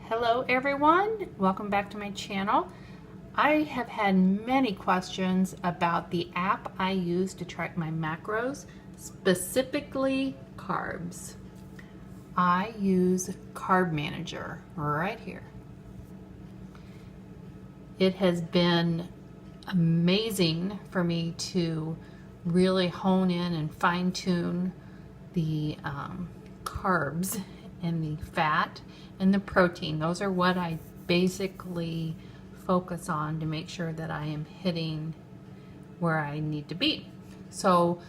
Hello everyone, welcome back to my channel. I have had many questions about the app I use to track my macros, specifically carbs. I use Carb Manager right here. It has been amazing for me to really hone in and fine-tune the carbs and the fat and the protein. Those are what I basically focus on to make sure that I am hitting where I need to be. So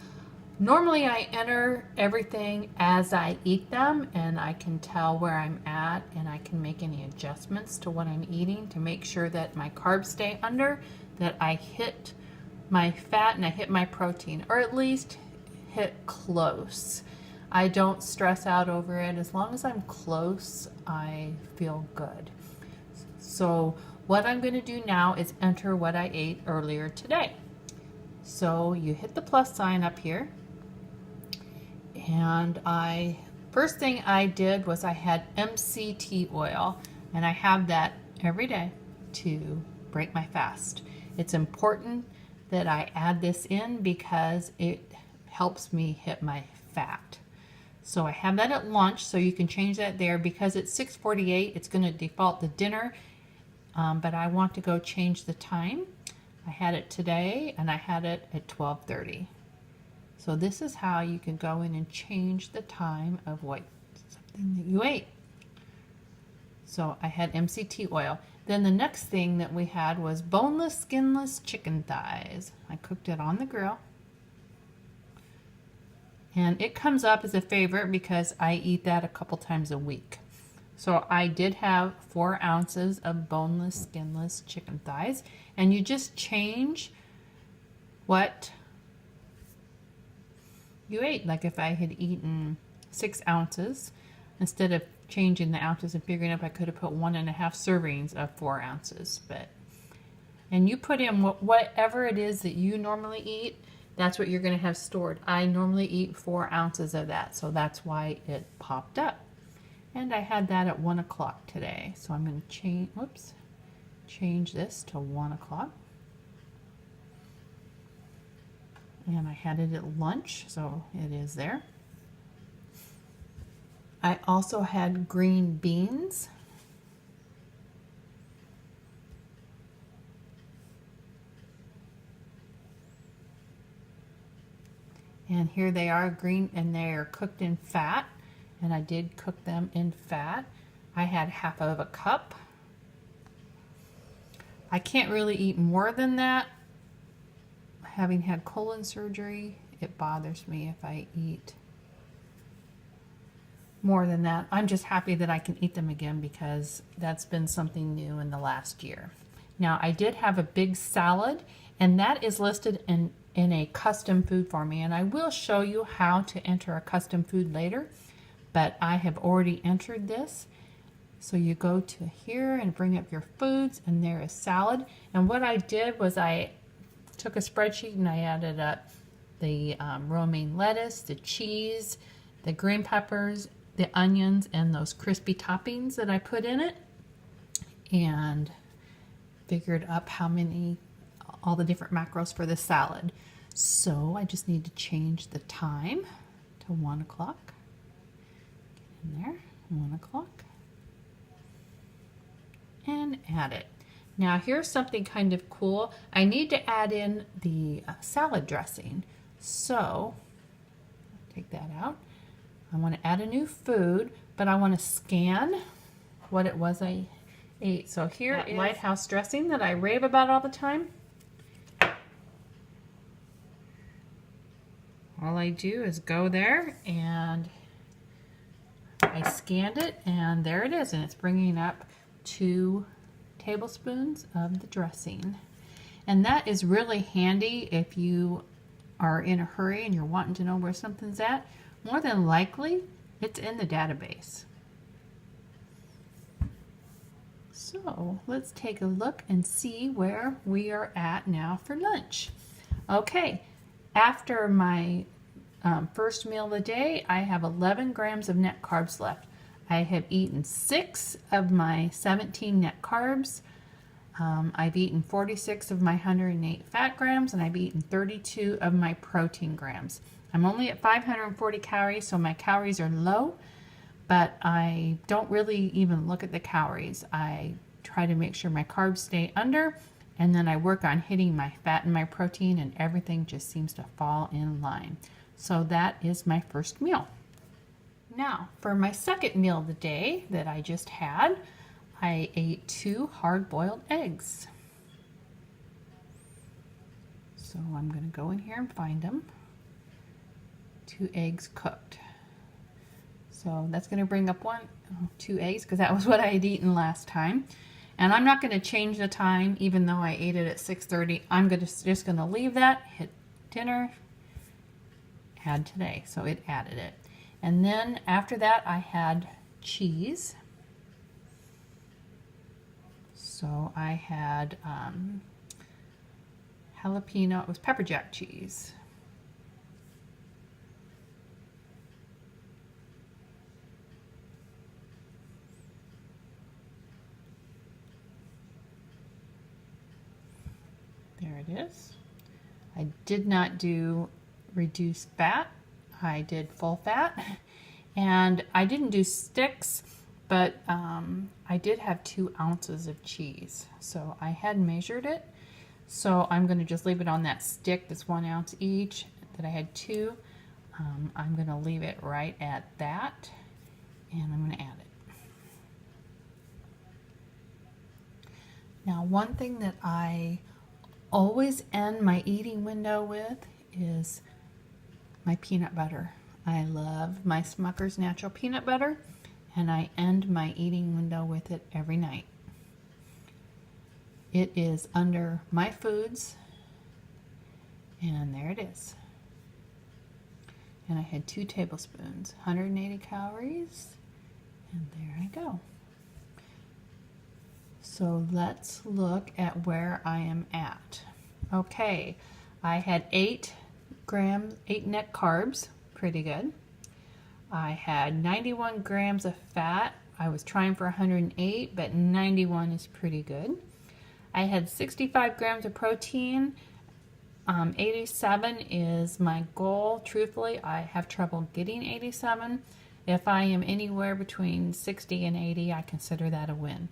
normally I enter everything as I eat them, and I can tell where I'm at, and I can make any adjustments to what I'm eating to make sure that my carbs stay under, that I hit my fat and I hit my protein, or at least hit close. I don't stress out over it. As long as I'm close, I feel good. So what I'm going to do now is enter what I ate earlier today. So you hit the plus sign up here, and first thing I did was I had MCT oil, and I have that every day to break my fast. It's important that I add this in because it helps me hit my fat. So I have that at lunch, so you can change that there. Because it's 6:48, it's going to default to dinner, but I want to go change the time. I had it today, and I had it at 12:30. So this is how you can go in and change the time of something that you ate. So I had MCT oil. Then the next thing that we had was boneless, skinless chicken thighs. I cooked it on the grill. And it comes up as a favorite because I eat that a couple times a week. So I did have 4 ounces of boneless, skinless chicken thighs. And you just change what you ate. Like if I had eaten 6 ounces, instead of changing the ounces and figuring out, I could have put 1.5 servings of 4 ounces. And you put in whatever it is that you normally eat. That's what you're going to have stored. I normally eat 4 ounces of that, so that's why it popped up. And I had that at 1 o'clock today. So I'm going to change this to 1 o'clock. And I had it at lunch, so it is there. I also had green beans. And here they are, green, and they are cooked in fat. And I did cook them in fat. I had half of a cup. I can't really eat more than that. Having had colon surgery, it bothers me if I eat more than that. I'm just happy that I can eat them again because that's been something new in the last year. Now, I did have a big salad, and that is listed in a custom food for me, and I will show you how to enter a custom food later, but I have already entered this. So you go to here and bring up your foods, and there is salad. And what I did was I took a spreadsheet and I added up the romaine lettuce, the cheese, the green peppers, the onions, and those crispy toppings that I put in it, and figured up all the different macros for the salad. So I just need to change the time to 1 o'clock. Get in there, 1 o'clock. And add it. Now here's something kind of cool. I need to add in the salad dressing. So take that out. I want to add a new food, but I want to scan what it was I ate. So here is Lighthouse dressing that I rave about all the time. All I do is go there, and I scanned it, and there it is, and it's bringing up 2 tablespoons of the dressing. And that is really handy if you are in a hurry and you're wanting to know where something's at. More than likely, it's in the database. So let's take a look and see where we are at now for lunch. Okay, after my first meal of the day, I have 11 grams of net carbs left. I have eaten 6 of my 17 net carbs. I've eaten 46 of my 108 fat grams, and I've eaten 32 of my protein grams. I'm only at 540 calories, so my calories are low, but I don't really even look at the calories. I try to make sure my carbs stay under, and then I work on hitting my fat and my protein, and everything just seems to fall in line. So that is my first meal. Now, for my second meal of the day that I just had, I ate 2 hard-boiled eggs. So I'm going to go in here and find them. 2 eggs cooked. So that's going to bring up 2 eggs, because that was what I had eaten last time. And I'm not going to change the time, even though I ate it at 6:30. I'm just going to leave that, hit dinner, add today. So it added it. And then after that, I had cheese. So I had jalapeno, it was pepper jack cheese. There it is. I did not do reduced fat. I did full fat. And I didn't do sticks, but I did have 2 ounces of cheese. So I had measured it. So I'm going to just leave it on that stick that's 1 ounce each, that I had 2. I'm going to leave it right at that, and I'm going to add it. Now, one thing that I always end my eating window with is my peanut butter. I love my Smucker's natural peanut butter, and I end my eating window with it every night. It is under my foods, and there it is. And I had 2 tablespoons, 180 calories, and there I go. So let's look at where I am at. Okay, I had 8 net carbs, pretty good. I had 91 grams of fat. I was trying for 108, but 91 is pretty good. I had 65 grams of protein. 87 is my goal. Truthfully, I have trouble getting 87. If I am anywhere between 60 and 80, I consider that a win.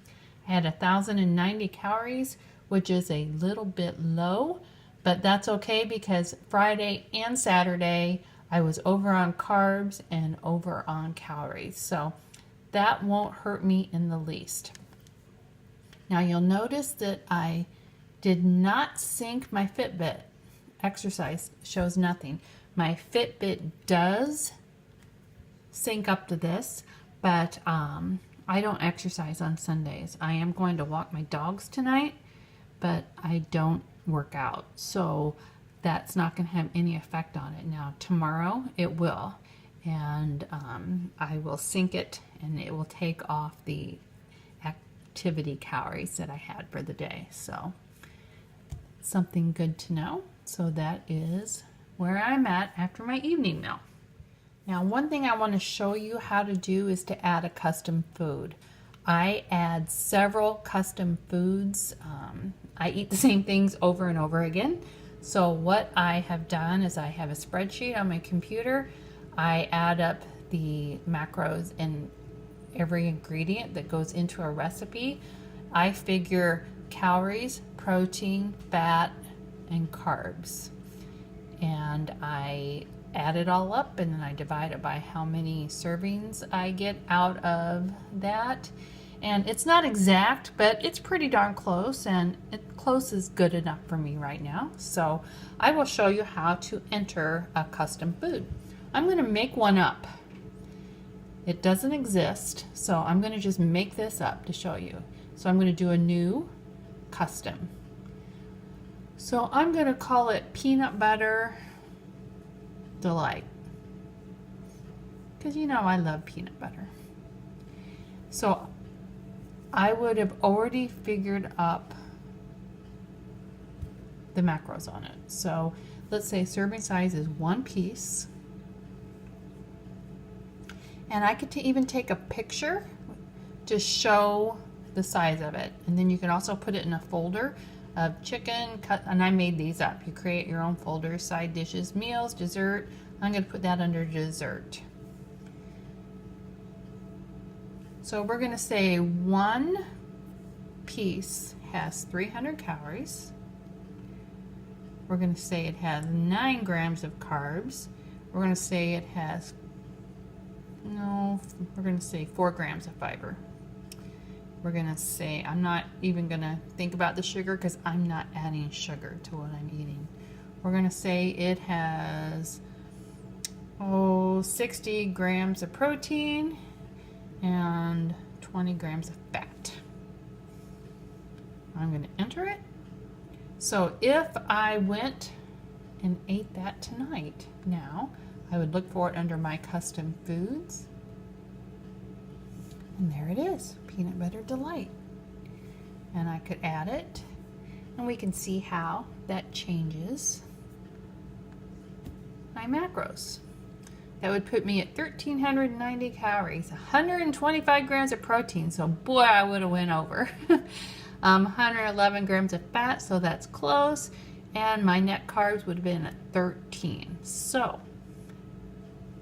I had 1,090 calories, which is a little bit low, but that's okay because Friday and Saturday I was over on carbs and over on calories, so that won't hurt me in the least. Now you'll notice that I did not sync my Fitbit. Exercise shows nothing. My Fitbit does sync up to this, but I don't exercise on Sundays. I am going to walk my dogs tonight, but I don't work out. So that's not going to have any effect on it. Now tomorrow it will, and I will sync it, and it will take off the activity calories that I had for the day. So something good to know. So that is where I'm at after my evening meal. Now, one thing I want to show you how to do is to add a custom food. I add several custom foods. I eat the same things over and over again. So what I have done is I have a spreadsheet on my computer. I add up the macros and every ingredient that goes into a recipe. I figure calories, protein, fat, and carbs. And I add it all up, and then I divide it by how many servings I get out of that. And it's not exact, but it's pretty darn close, and close is good enough for me right now. So I will show you how to enter a custom food. I'm going to make one up. It doesn't exist, so I'm going to just make this up to show you. So I'm going to do a new custom. So I'm going to call it Peanut Butter Delight, because you know I love peanut butter. So I would have already figured up the macros on it. So let's say serving size is 1 piece, And I could even take a picture to show the size of it. And then you can also put it in a folder of chicken cut, and I made these up. You create your own folder, side dishes, meals, dessert. I'm going to put that under dessert. So we're going to say one piece has 300 calories. We're going to say it has 9 grams of carbs. We're going to say it has, no, we're going to say 4 grams of fiber. We're going to say, I'm not even going to think about the sugar because I'm not adding sugar to what I'm eating. We're going to say it has 60 grams of protein and 20 grams of fat. I'm going to enter it. So if I went and ate that tonight, now I would look for it under my custom foods. And there it is, peanut butter delight. And I could add it, and we can see how that changes my macros. That would put me at 1,390 calories, 125 grams of protein, so boy, I would have went over. 111 grams of fat, so that's close, and my net carbs would have been at 13. So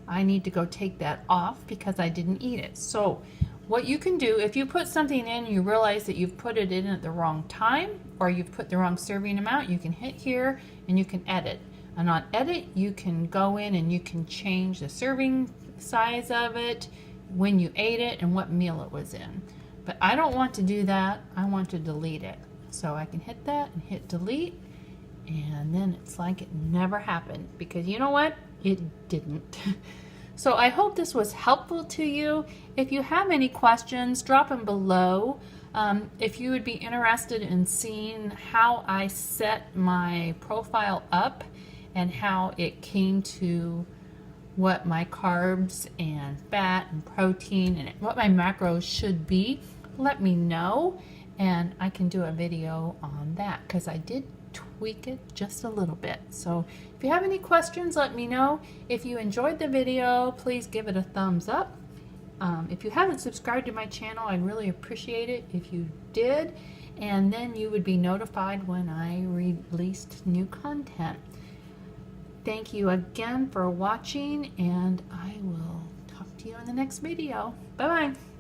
I need to go take that off because I didn't eat it. So what you can do, if you put something in and you realize that you've put it in at the wrong time or you've put the wrong serving amount, you can hit here and you can edit. And on edit, you can go in and you can change the serving size of it, when you ate it, and what meal it was in. But I don't want to do that. I want to delete it. So I can hit that and hit delete, and then it's like it never happened, because you know what? It didn't. So I hope this was helpful to you. If you have any questions, drop them below. If you would be interested in seeing how I set my profile up and how it came to what my carbs and fat and protein and what my macros should be, let me know, and I can do a video on that because I did tweak it just a little bit. So if you have any questions, let me know. If you enjoyed the video, please give it a thumbs up. If you haven't subscribed to my channel, I'd really appreciate it if you did, and then you would be notified when I released new content. Thank you again for watching, and I will talk to you in the next video. Bye-bye.